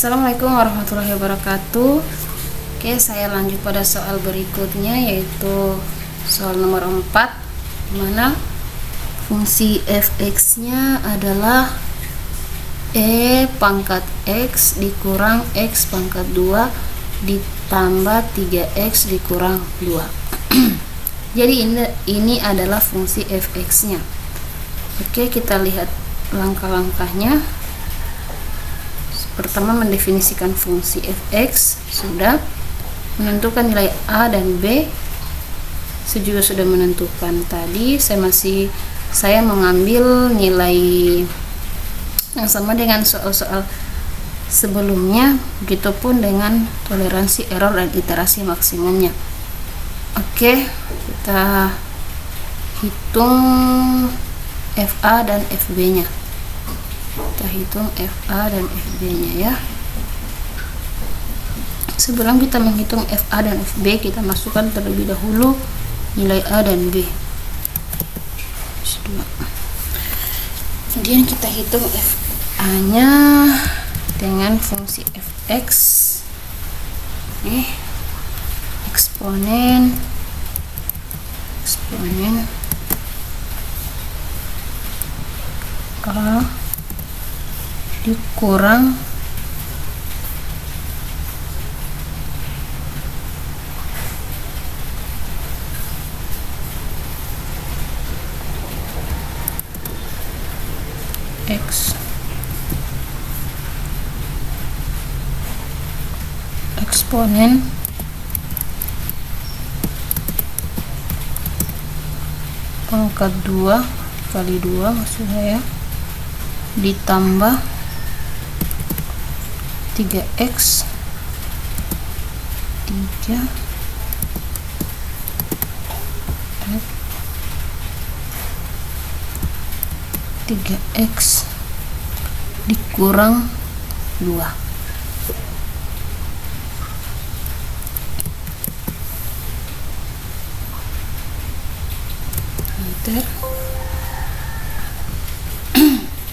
Assalamualaikum warahmatullahi wabarakatuh. Oke, saya lanjut pada soal berikutnya, yaitu soal nomor 4, di mana fungsi fx nya adalah e pangkat x dikurang x pangkat 2 ditambah 3x dikurang 2. Jadi ini adalah fungsi fx nya. Oke, kita lihat langkah-langkahnya. Pertama, mendefinisikan fungsi fx, sudah. Menentukan nilai a dan b, saya juga sudah menentukan tadi. Saya mengambil nilai yang sama dengan soal-soal sebelumnya, begitupun dengan toleransi error dan iterasi maksimumnya. Oke, kita hitung fa dan fb nya. Kita hitung fa dan fb nya ya. Sebelum kita menghitung fa dan fb, kita masukkan terlebih dahulu nilai a dan b. Kemudian kita hitung fa nya dengan fungsi fx, eksponen a dikurang x eksponen pangkat 2 kali 2 maksud saya ditambah 3x 3x dikurang 2. Enter.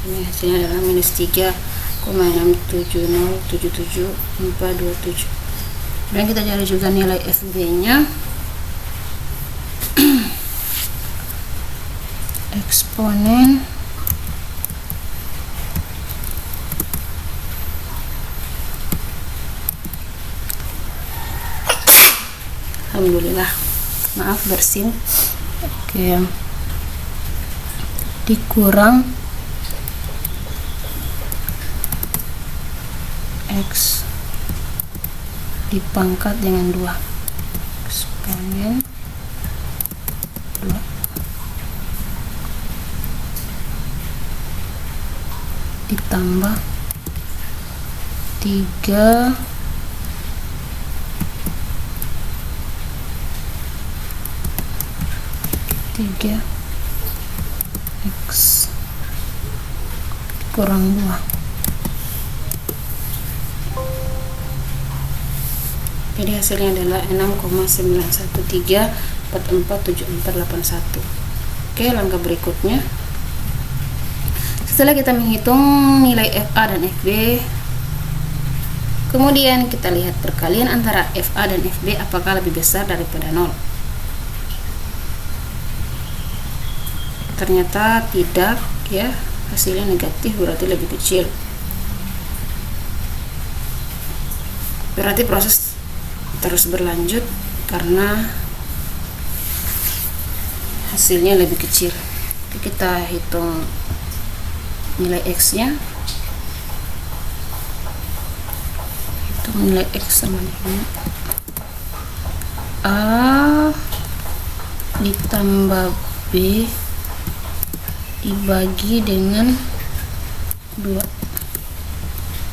Ini hasilnya adalah minus 3,67077427. Dan kita cari juga nilai fb nya. Eksponen alhamdulillah, maaf bersin. Oke, dikurang x dipangkat dengan 2, eksponen 2 ditambah 3 x kurang 2. Jadi hasilnya adalah 6,91344741. Oke, langkah berikutnya, setelah kita menghitung nilai fa dan fb, kemudian kita lihat perkalian antara fa dan fb apakah lebih besar daripada 0. Ternyata tidak ya, hasilnya negatif, berarti lebih kecil. Berarti proses terus berlanjut karena hasilnya lebih kecil. Jadi kita hitung nilai x nya. Hitung nilai x sama dengan a ditambah b dibagi dengan 2,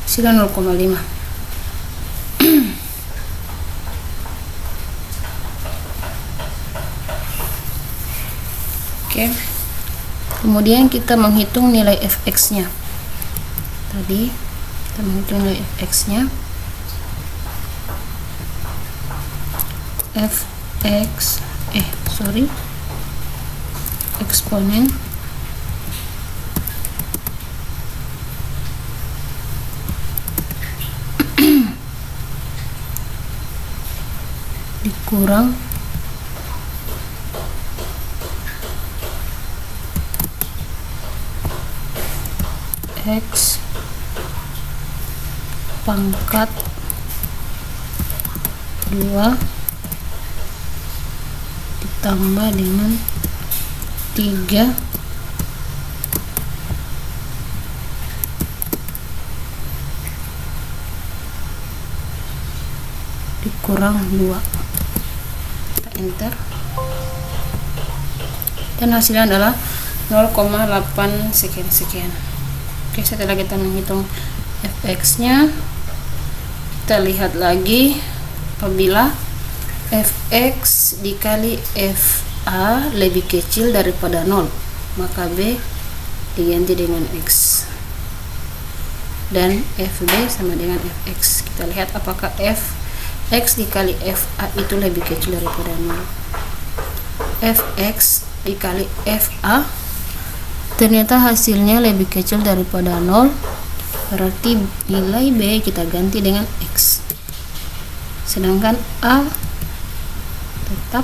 hasilnya 0,5. Oke, kemudian kita menghitung nilai fx nya. Tadi kita menghitung nilai fx nya. Eksponen dikurang X pangkat 2 ditambah dengan 3 dikurang 2. Kita enter dan hasilnya adalah 0,8 sekian. Oke, setelah kita menghitung fx nya, kita lihat lagi apabila fx dikali fa lebih kecil daripada 0, maka b diganti dengan x dan fb sama dengan fx. Kita lihat apakah fx dikali fa itu lebih kecil daripada 0. Fx dikali fa ternyata hasilnya lebih kecil daripada 0, berarti nilai b kita ganti dengan x, sedangkan a tetap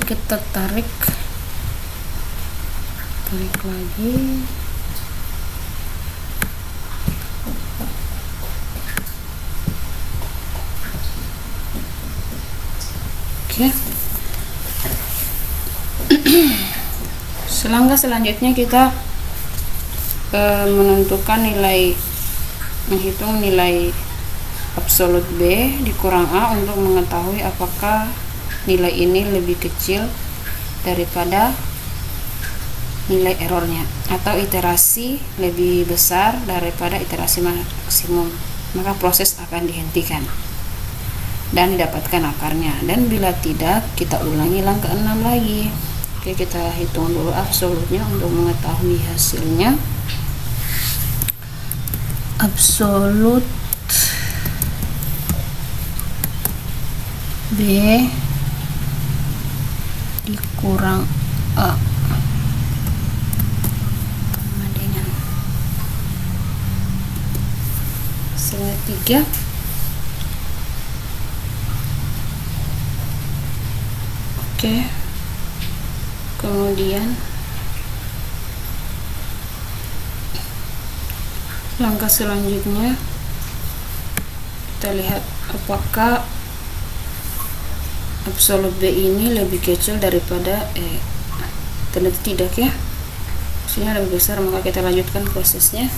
kita tarik lagi. Oke. Langkah selanjutnya kita menghitung nilai absolut B dikurang A untuk mengetahui apakah nilai ini lebih kecil daripada nilai errornya atau iterasi lebih besar daripada iterasi maksimum, maka proses akan dihentikan dan didapatkan akarnya, dan bila tidak kita ulangi langkah 6 lagi. Oke, kita hitung dulu absolutnya untuk mengetahui hasilnya. Absolut B dikurang A sama dengan hasilnya 3. Oke, kemudian langkah selanjutnya kita lihat apakah absolut B ini lebih kecil daripada E. Ternyata tidak ya, hasilnya lebih besar, maka kita lanjutkan prosesnya.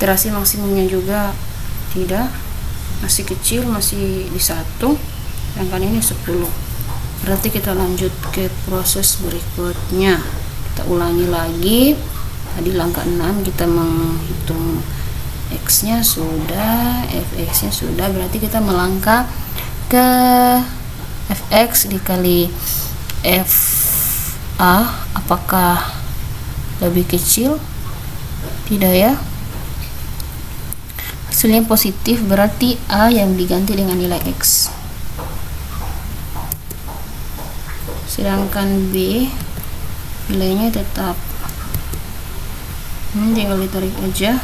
Iterasi maksimumnya juga tidak, masih kecil, masih di 1, sedangkan ini 10. Berarti kita lanjut ke proses berikutnya. Kita ulangi lagi. Tadi langkah 6 kita menghitung x nya sudah, fx nya sudah, berarti kita melangkah ke fx dikali fa, apakah lebih kecil? Tidak ya, hasilnya positif, berarti a yang diganti dengan nilai x, sedangkan b nilainya tetap. Ini tinggal ditarik aja.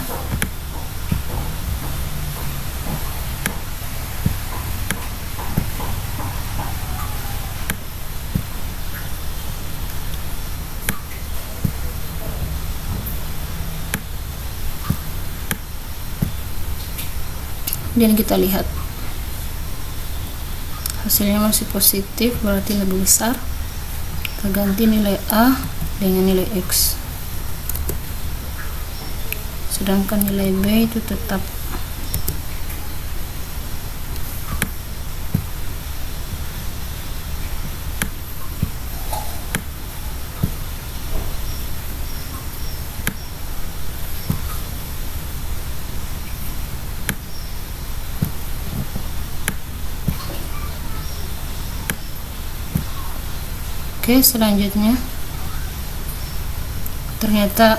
Dan kita lihat hasilnya masih positif, berarti lebih besar. Kita ganti nilai a dengan nilai x, sedangkan nilai b itu tetap. Oke, selanjutnya ternyata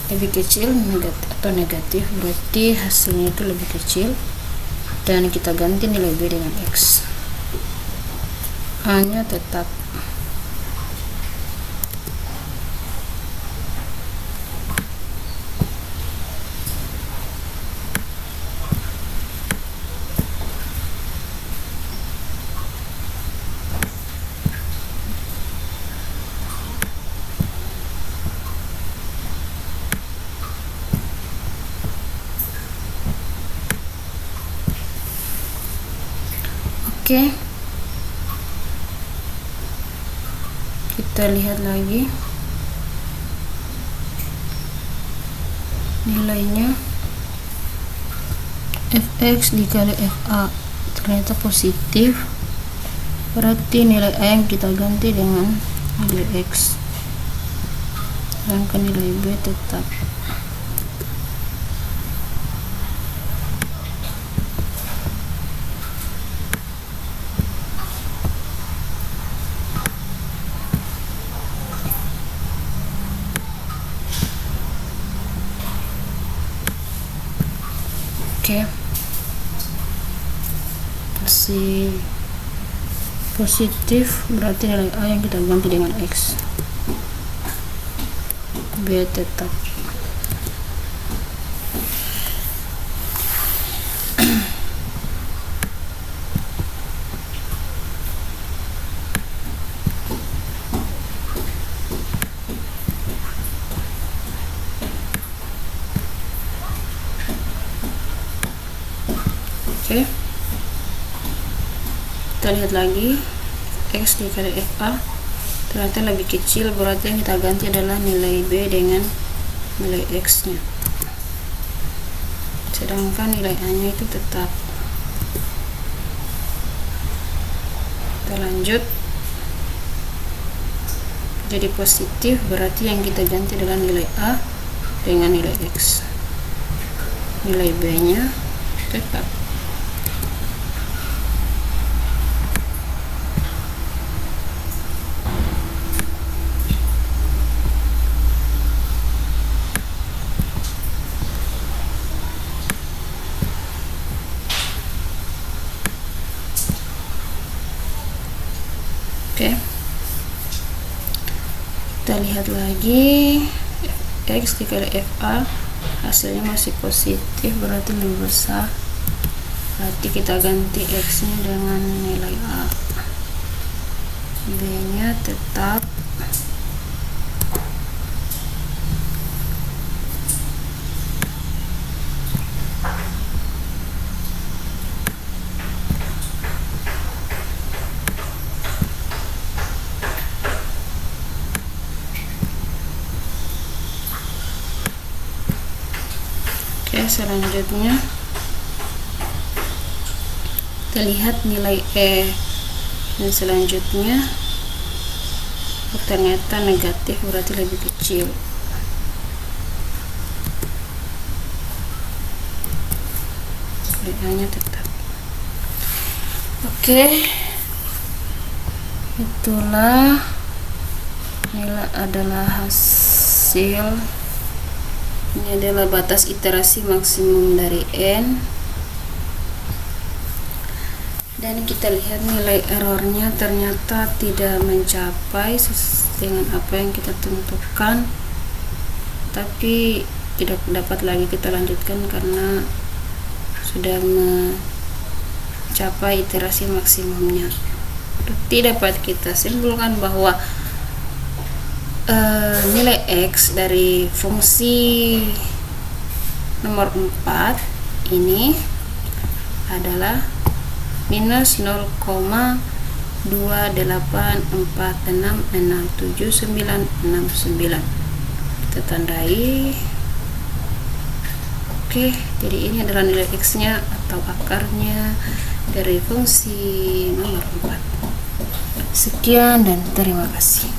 lebih kecil atau negatif, berarti hasilnya itu lebih kecil, dan kita ganti nilai b dengan x, a nya tetap. Oke, kita lihat lagi nilainya. Fx dikali fa ternyata positif, berarti nilai A yang kita ganti dengan nilai X, sedangkan nilai B tetap. Oke, masih positif, berarti nilai A yang kita ganti dengan X, B tetap. Oke, kita lihat lagi X dikali FA ternyata lebih kecil, berarti yang kita ganti adalah nilai B dengan nilai X nya, sedangkan nilai A nya itu tetap. Kita lanjut, jadi positif, berarti yang kita ganti adalah nilai A dengan nilai X, nilai B nya tetap. Oke, kita lihat lagi X dikali FA, hasilnya masih positif, berarti lebih besar, berarti kita ganti X nya dengan nilai A, B nya tetap. Oke, selanjutnya kita lihat nilai E, dan selanjutnya ternyata negatif, berarti lebih kecil. Nilainya tetap. Oke, itulah nilai adalah hasil. Ini adalah batas iterasi maksimum dari N, dan kita lihat nilai errornya ternyata tidak mencapai dengan apa yang kita tentukan, tapi tidak dapat lagi kita lanjutkan karena sudah mencapai iterasi maksimumnya. Berarti dapat kita simpulkan bahwa nilai X dari fungsi nomor 4 ini adalah minus 0,28466799. Kita tandai. Oke, jadi ini adalah nilai X nya atau akarnya dari fungsi nomor 4. Sekian dan terima kasih.